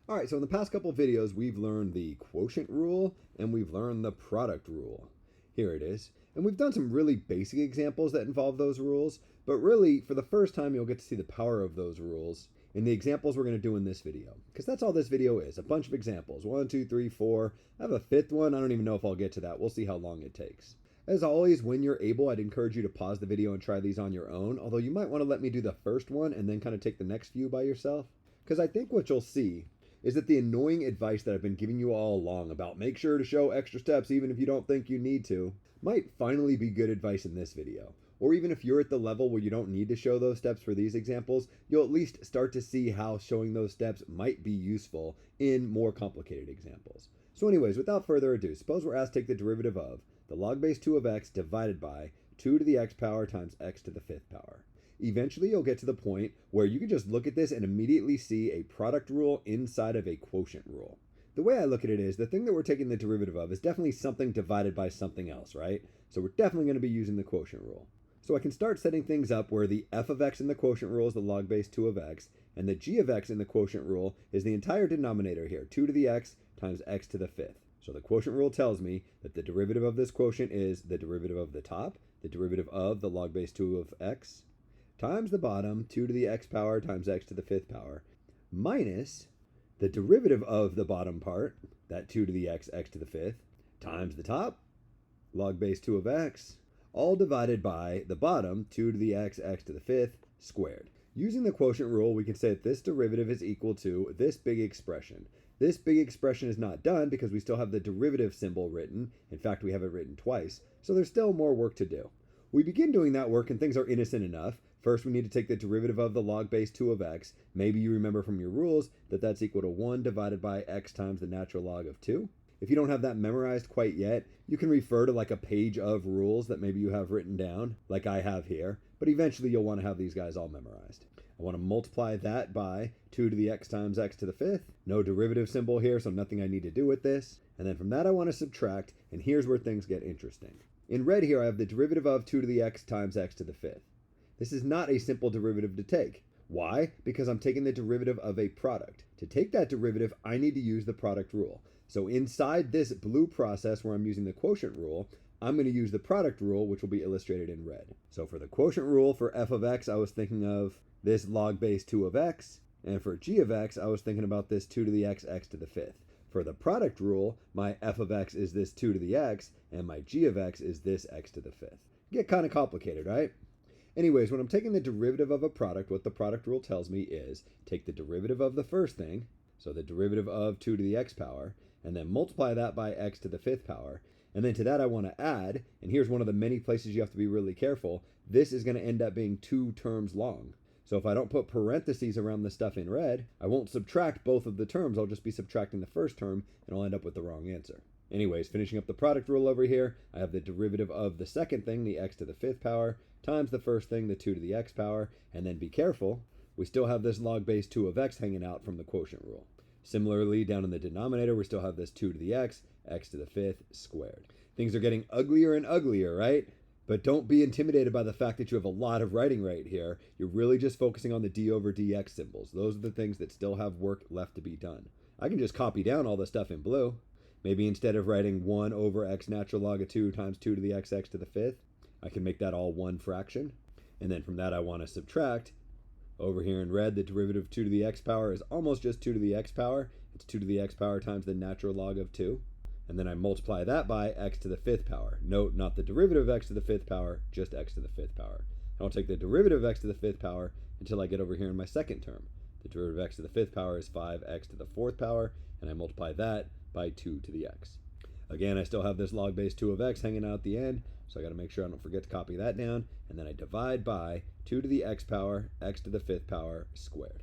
All right, so in the past couple videos, we've learned the quotient rule and we've learned the product rule. Here it is. And we've done some really basic examples that involve those rules, but really, for the first time, you'll get to see the power of those rules in the examples we're going to do in this video. Because that's all this video is, a bunch of examples. 1, 2, 3, 4. I have a fifth one. I don't even know if I'll get to that. We'll see how long it takes. As always, when you're able, I'd encourage you to pause the video and try these on your own, although you might want to let me do the first one and then kind of take the next few by yourself. Because I think what you'll see is that the annoying advice that I've been giving you all along about make sure to show extra steps even if you don't think you need to might finally be good advice in this video. Or even if you're at the level where you don't need to show those steps for these examples, you'll at least start to see how showing those steps might be useful in more complicated examples. So anyways, without further ado, suppose we're asked to take the derivative of the log base 2 of x divided by 2 to the x power times x to the fifth power. Eventually, you'll get to the point where you can just look at this and immediately see a product rule inside of a quotient rule. The way I look at it is the thing that we're taking the derivative of is definitely something divided by something else, right? So we're definitely going to be using the quotient rule. So I can start setting things up where the f of x in the quotient rule is the log base 2 of x, and the g of x in the quotient rule is the entire denominator here, 2 to the x times x to the fifth. So the quotient rule tells me that the derivative of this quotient is the derivative of the top, the derivative of the log base 2 of x, times the bottom, 2 to the x power times x to the fifth power, minus the derivative of the bottom part, that 2 to the x, x to the fifth, times the top, log base 2 of x, all divided by the bottom, 2 to the x, x to the fifth, squared. Using the quotient rule, we can say that this derivative is equal to this big expression. This big expression is not done because we still have the derivative symbol written. In fact, we have it written twice, so there's still more work to do. We begin doing that work and things are innocent enough. First, we need to take the derivative of the log base 2 of x. Maybe you remember from your rules that that's equal to 1 divided by x times the natural log of 2. If you don't have that memorized quite yet, you can refer to like a page of rules that maybe you have written down, like I have here, but eventually you'll want to have these guys all memorized. I want to multiply that by 2 to the x times x to the fifth. No derivative symbol here, so nothing I need to do with this. And then from that I want to subtract, and here's where things get interesting. In red here, I have the derivative of 2 to the x times x to the fifth. This is not a simple derivative to take. Why? Because I'm taking the derivative of a product. To take that derivative, I need to use the product rule. So inside this blue process where I'm using the quotient rule, I'm going to use the product rule, which will be illustrated in red. So for the quotient rule for f of x, I was thinking of this log base 2 of x. And for g of x, I was thinking about this 2 to the x, x to the fifth. For the product rule, my f of x is this 2 to the x, and my g of x is this x to the fifth. Get kind of complicated, right? Anyways, when I'm taking the derivative of a product, what the product rule tells me is take the derivative of the first thing, so the derivative of 2 to the x power, and then multiply that by x to the fifth power. And then to that I want to add, and here's one of the many places you have to be really careful, this is going to end up being 2 terms long. So if I don't put parentheses around the stuff in red, I won't subtract both of the terms. I'll just be subtracting the first term, and I'll end up with the wrong answer. Anyways, finishing up the product rule over here, I have the derivative of the second thing, the x to the fifth power, times the first thing, the 2 to the x power, and then be careful, we still have this log base 2 of x hanging out from the quotient rule. Similarly, down in the denominator, we still have this 2 to the x, x to the fifth squared. Things are getting uglier and uglier, right? But don't be intimidated by the fact that you have a lot of writing right here. You're really just focusing on the d over dx symbols. Those are the things that still have work left to be done. I can just copy down all the stuff in blue. Maybe instead of writing 1 over x natural log of 2 times 2 to the x, x to the fifth, I can make that all one fraction. And then from that I want to subtract. Over here in red, the derivative of 2 to the x power is almost just 2 to the x power. It's 2 to the x power times the natural log of 2. And then I multiply that by x to the fifth power. Note, not the derivative of x to the fifth power, just x to the fifth power. And I'll take the derivative of x to the fifth power until I get over here in my second term. The derivative of x to the fifth power is 5x to the fourth power, and I multiply that by 2 to the x. Again, I still have this log base 2 of x hanging out at the end, so I got to make sure I don't forget to copy that down, and then I divide by 2 to the x power, x to the fifth power squared.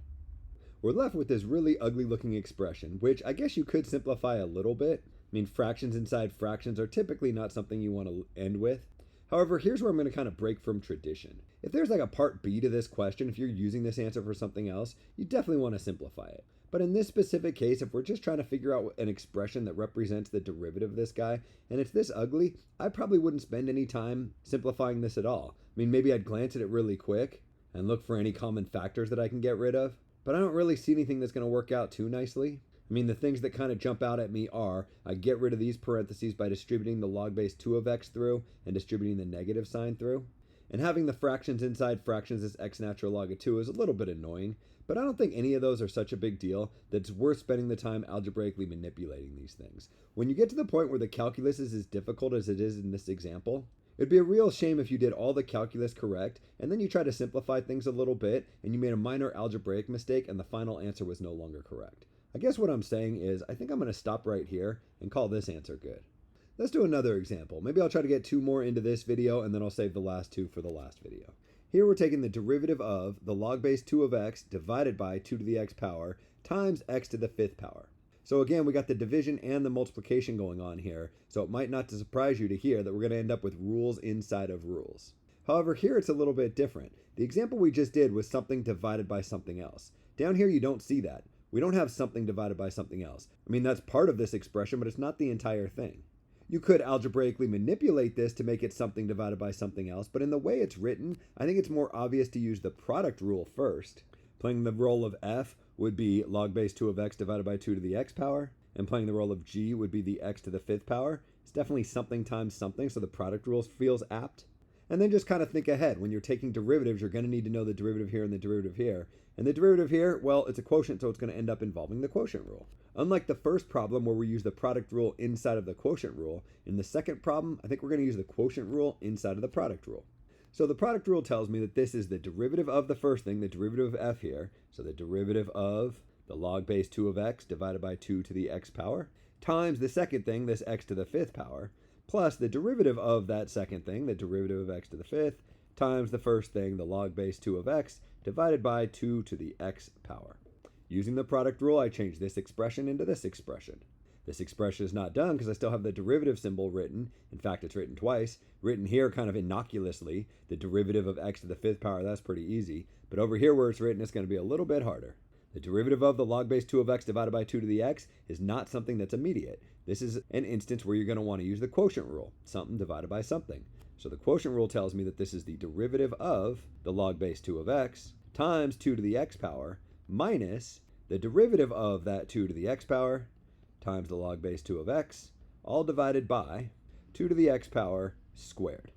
We're left with this really ugly looking expression, which I guess you could simplify a little bit. I mean, fractions inside fractions are typically not something you want to end with. However, here's where I'm going to kind of break from tradition. If there's like a part B to this question, if you're using this answer for something else, you definitely want to simplify it. But in this specific case, if we're just trying to figure out an expression that represents the derivative of this guy, and it's this ugly, I probably wouldn't spend any time simplifying this at all. I mean, maybe I'd glance at it really quick and look for any common factors that I can get rid of, but I don't really see anything that's going to work out too nicely. I mean, the things that kind of jump out at me are I get rid of these parentheses by distributing the log base 2 of x through and distributing the negative sign through. And having the fractions inside fractions as x natural log of 2 is a little bit annoying, but I don't think any of those are such a big deal that it's worth spending the time algebraically manipulating these things. When you get to the point where the calculus is as difficult as it is in this example, it'd be a real shame if you did all the calculus correct and then you try to simplify things a little bit and you made a minor algebraic mistake and the final answer was no longer correct. I guess what I'm saying is I think I'm going to stop right here and call this answer good. Let's do another example. Maybe I'll try to get 2 more into this video and then I'll save the last 2 for the last video. Here we're taking the derivative of the log base 2 of x divided by 2 to the x power times x to the 5th power. So again, we got the division and the multiplication going on here, so it might not surprise you to hear that we're going to end up with rules inside of rules. However, here it's a little bit different. The example we just did was something divided by something else. Down here you don't see that. We don't have something divided by something else. I mean, that's part of this expression, but it's not the entire thing. You could algebraically manipulate this to make it something divided by something else, but in the way it's written, I think it's more obvious to use the product rule first. Playing the role of f would be log base 2 of x divided by 2 to the x power, and playing the role of g would be the x to the 5th power. It's definitely something times something, so the product rule feels apt. And then just kind of think ahead. When you're taking derivatives, you're going to need to know the derivative here and the derivative here. And the derivative here, well, it's a quotient, so it's going to end up involving the quotient rule. Unlike the first problem where we use the product rule inside of the quotient rule, in the second problem, I think we're going to use the quotient rule inside of the product rule. So the product rule tells me that this is the derivative of the first thing, the derivative of f here. So the derivative of the log base 2 of x divided by 2 to the x power, times the second thing, this x to the 5th power, plus the derivative of that second thing, the derivative of x to the 5th, times the first thing, the log base 2 of x, divided by 2 to the x power. Using the product rule, I change this expression into this expression. This expression is not done because I still have the derivative symbol written. In fact, it's written twice. Written here kind of innocuously. The derivative of x to the 5th power, that's pretty easy. But over here where it's written, it's going to be a little bit harder. The derivative of the log base 2 of x divided by 2 to the x is not something that's immediate. This is an instance where you're going to want to use the quotient rule, something divided by something. So the quotient rule tells me that this is the derivative of the log base 2 of x times 2 to the x power minus the derivative of that 2 to the x power times the log base 2 of x, all divided by 2 to the x power squared.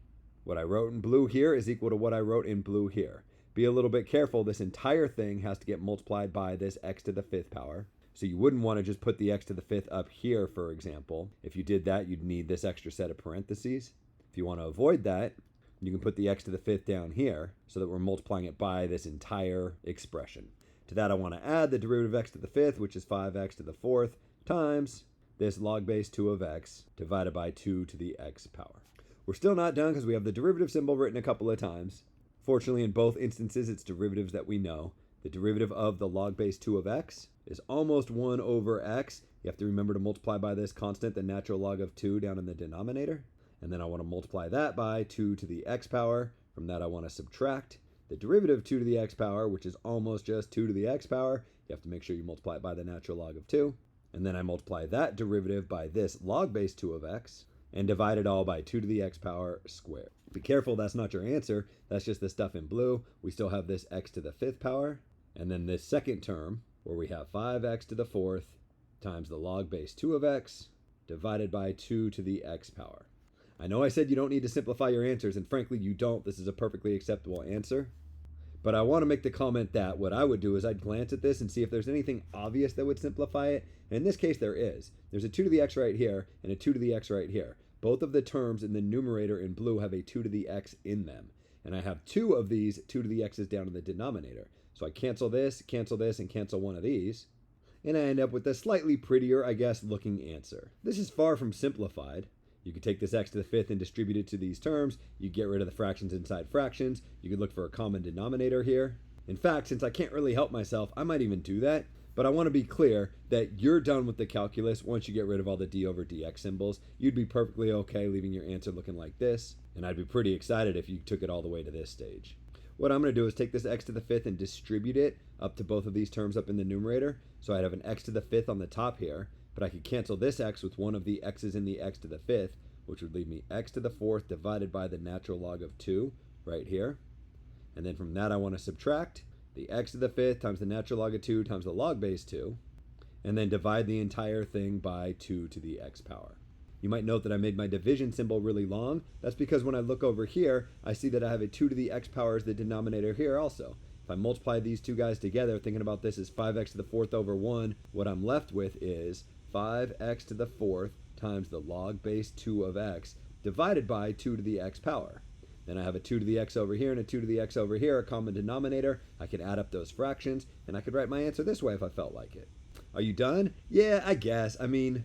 What I wrote in blue here is equal to what I wrote in blue here. Be a little bit careful, this entire thing has to get multiplied by this x to the 5th power. So you wouldn't want to just put the x to the 5th up here, for example. If you did that, you'd need this extra set of parentheses. If you want to avoid that, you can put the x to the 5th down here so that we're multiplying it by this entire expression. To that, I want to add the derivative of x to the 5th, which is 5x to the 4th, times this log base 2 of x divided by 2 to the x power. We're still not done because we have the derivative symbol written a couple of times. Fortunately, in both instances, it's derivatives that we know. The derivative of the log base 2 of x is almost 1 over x. You have to remember to multiply by this constant, the natural log of 2, down in the denominator. And then I want to multiply that by 2 to the x power. From that, I want to subtract the derivative of 2 to the x power, which is almost just 2 to the x power. You have to make sure you multiply it by the natural log of 2. And then I multiply that derivative by this log base 2 of x and divide it all by 2 to the x power squared. Be careful, that's not your answer. That's just the stuff in blue. We still have this x to the 5th power. And then this second term, where we have 5x to the 4th times the log base 2 of x divided by 2 to the x power. I know I said you don't need to simplify your answers, and frankly, you don't. This is a perfectly acceptable answer. But I want to make the comment that what I would do is I'd glance at this and see if there's anything obvious that would simplify it. And in this case, there is. There's a 2 to the x right here and a 2 to the x right here. Both of the terms in the numerator in blue have a 2 to the x in them. And I have 2 of these 2 to the x's down in the denominator. So I cancel this, and cancel one of these. And I end up with a slightly prettier, I guess, looking answer. This is far from simplified. You could take this x to the 5th and distribute it to these terms. You get rid of the fractions inside fractions. You could look for a common denominator here. In fact, since I can't really help myself, I might even do that. But I want to be clear that you're done with the calculus once you get rid of all the d over dx symbols. You'd be perfectly okay leaving your answer looking like this. And I'd be pretty excited if you took it all the way to this stage. What I'm going to do is take this x to the 5th and distribute it up to both of these terms up in the numerator. So I'd have an x to the 5th on the top here. But I could cancel this x with one of the x's in the x to the 5th, which would leave me x to the 4th divided by the natural log of 2 right here. And then from that I want to subtract the x to the 5th times the natural log of 2 times the log base 2. and then divide the entire thing by 2 to the x power. You might note that I made my division symbol really long. That's because when I look over here, I see that I have a 2 to the x power as the denominator here also. If I multiply these two guys together, thinking about this as 5x to the 4th over 1, what I'm left with is 5x to the 4th times the log base 2 of x divided by 2 to the x power. Then I have a 2 to the x over here and a 2 to the x over here, a common denominator. I could add up those fractions, and I could write my answer this way if I felt like it. Are you done? Yeah, I guess. I mean,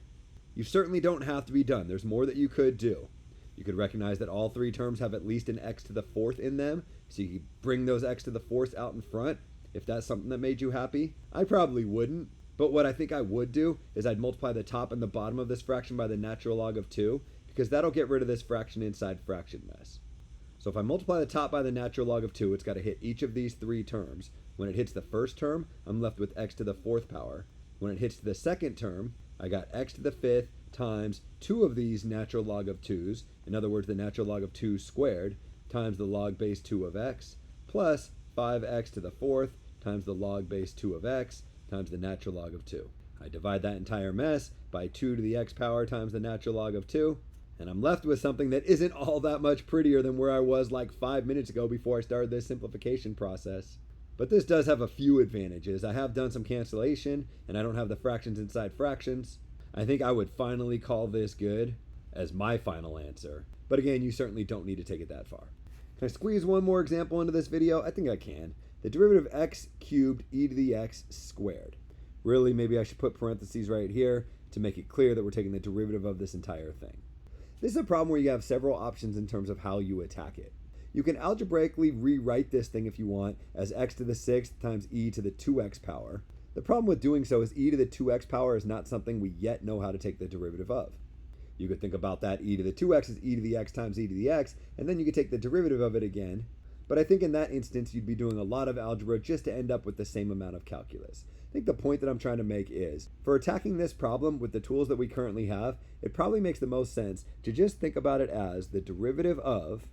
you certainly don't have to be done. There's more that you could do. You could recognize that all three terms have at least an x to the 4th in them, so you could bring those x to the 4th out in front if that's something that made you happy. I probably wouldn't, but what I think I would do is I'd multiply the top and the bottom of this fraction by the natural log of 2, because that'll get rid of this fraction inside fraction mess. So if I multiply the top by the natural log of 2, it's got to hit each of these three terms. When it hits the first term, I'm left with x to the 4th power. When it hits the second term, I got x to the 5th times 2 of these natural log of 2's, in other words, the natural log of 2 squared, times the log base 2 of x, plus 5x to the 4th times the log base 2 of x times the natural log of 2. I divide that entire mess by 2 to the x power times the natural log of 2, and I'm left with something that isn't all that much prettier than where I was like 5 minutes ago before I started this simplification process. But this does have a few advantages. I have done some cancellation, and I don't have the fractions inside fractions. I think I would finally call this good as my final answer. But again, you certainly don't need to take it that far. Can I squeeze one more example into this video? I think I can. The derivative of x cubed e to the x squared. Really, maybe I should put parentheses right here to make it clear that we're taking the derivative of this entire thing. This is a problem where you have several options in terms of how you attack it. You can algebraically rewrite this thing if you want as x to the 6th times e to the 2x power. The problem with doing so is e to the 2x power is not something we yet know how to take the derivative of. You could think about that e to the 2x as e to the x times e to the x, and then you could take the derivative of it again. But I think in that instance, you'd be doing a lot of algebra just to end up with the same amount of calculus. I think the point that I'm trying to make is, for attacking this problem with the tools that we currently have, it probably makes the most sense to just think about it as the derivative of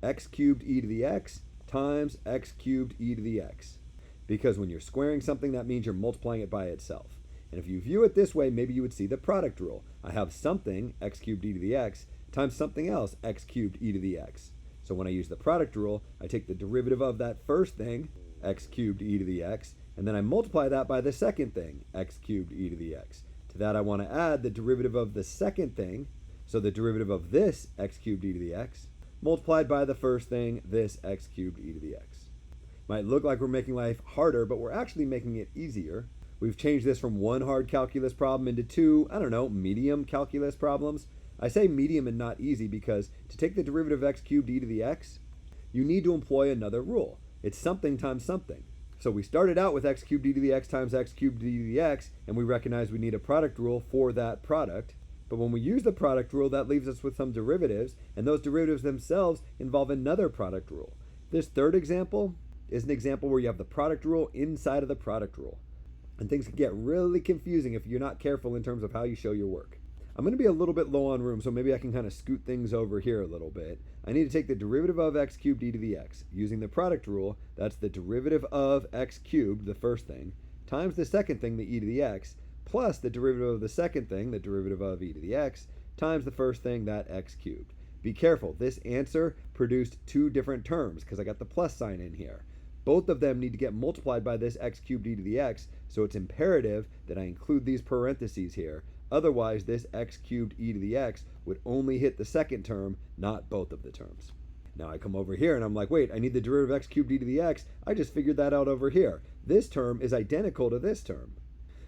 x cubed e to the x times x cubed e to the x. Because when you're squaring something, that means you're multiplying it by itself. And if you view it this way, maybe you would see the product rule. I have something, x cubed e to the x, times something else, x cubed e to the x. So when I use the product rule, I take the derivative of that first thing, x cubed e to the x, and then I multiply that by the second thing, x cubed e to the x. To that I want to add the derivative of the second thing, so the derivative of this x cubed e to the x, multiplied by the first thing, this x cubed e to the x. Might look like we're making life harder, but we're actually making it easier. We've changed this from one hard calculus problem into two, medium calculus problems. I say medium and not easy because to take the derivative of x cubed e to the x, you need to employ another rule. It's something times something. So we started out with x cubed e to the x times x cubed e to the x, and we recognize we need a product rule for that product. But when we use the product rule, that leaves us with some derivatives, and those derivatives themselves involve another product rule. This third example is an example where you have the product rule inside of the product rule. And things can get really confusing if you're not careful in terms of how you show your work. I'm going to be a little bit low on room, so maybe I can kind of scoot things over here a little bit. I need to take the derivative of x cubed e to the x. Using the product rule, that's the derivative of x cubed, the first thing, times the second thing, the e to the x, plus the derivative of the second thing, the derivative of e to the x, times the first thing, that x cubed. Be careful, this answer produced two different terms because I got the plus sign in here. Both of them need to get multiplied by this x cubed e to the x, so it's imperative that I include these parentheses here. Otherwise, this x cubed e to the x would only hit the second term, not both of the terms. Now I come over here and I'm like, wait, I need the derivative of x cubed e to the x. I just figured that out over here. This term is identical to this term.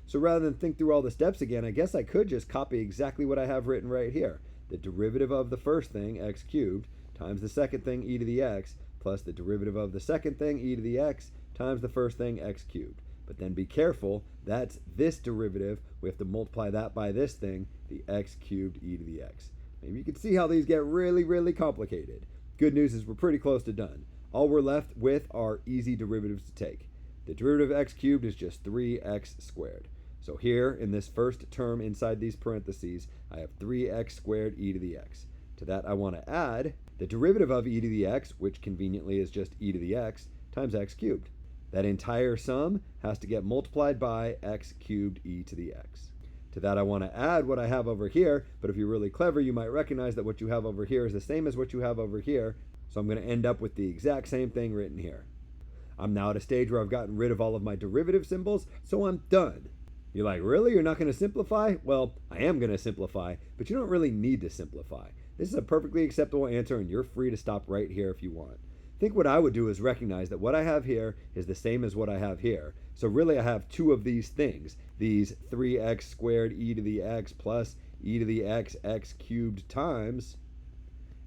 So rather than think through all the steps again, I guess I could just copy exactly what I have written right here. The derivative of the first thing, x cubed, times the second thing, e to the x, plus the derivative of the second thing, e to the x, times the first thing, x cubed. But then be careful, that's this derivative. We have to multiply that by this thing, the x cubed e to the x. Maybe you can see how these get really, really complicated. Good news is we're pretty close to done. All we're left with are easy derivatives to take. The derivative of x cubed is just 3x squared. So here, in this first term inside these parentheses, I have 3x squared e to the x. To that I want to add the derivative of e to the x, which conveniently is just e to the x, times x cubed. That entire sum has to get multiplied by x cubed e to the x. To that I want to add what I have over here, but if you're really clever, you might recognize that what you have over here is the same as what you have over here, so I'm going to end up with the exact same thing written here. I'm now at a stage where I've gotten rid of all of my derivative symbols, so I'm done. You're like, really? You're not going to simplify? Well, I am going to simplify, but you don't really need to simplify. This is a perfectly acceptable answer, and you're free to stop right here if you want. I think what I would do is recognize that what I have here is the same as what I have here. So really I have two of these things, these 3x squared e to the x plus e to the x cubed times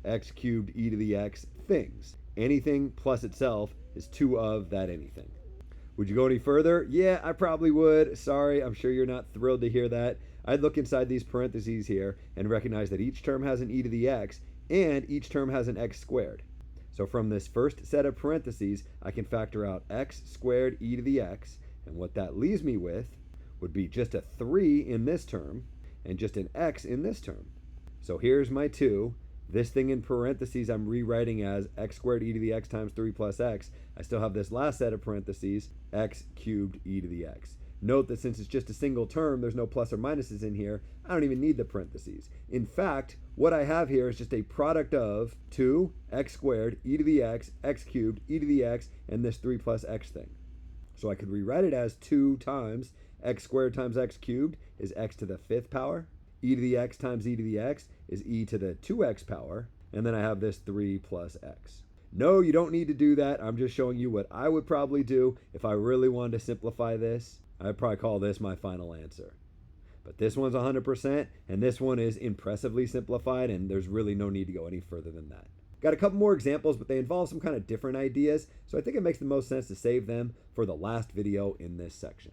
x cubed e to the x things. Anything plus itself is two of that anything. Would you go any further? Yeah, I probably would. Sorry, I'm sure you're not thrilled to hear that. I'd look inside these parentheses here and recognize that each term has an e to the x and each term has an x squared. So from this first set of parentheses, I can factor out x squared e to the x, and what that leaves me with would be just a 3 in this term and just an x in this term. So here's my 2. This thing in parentheses I'm rewriting as x squared e to the x times 3 plus x. I still have this last set of parentheses, x cubed e to the x. Note that since it's just a single term, there's no plus or minuses in here. I don't even need the parentheses. In fact, what I have here is just a product of 2 x squared e to the x cubed e to the x, and this 3 plus x thing. So I could rewrite it as 2 times x squared times x cubed is x to the 5th power. E to the x times e to the x is e to the 2x power. And then I have this 3 plus x. No, you don't need to do that. I'm just showing you what I would probably do if I really wanted to simplify this. I'd probably call this my final answer. But this one's 100%, and this one is impressively simplified, and there's really no need to go any further than that. Got a couple more examples, but they involve some kind of different ideas, so I think it makes the most sense to save them for the last video in this section.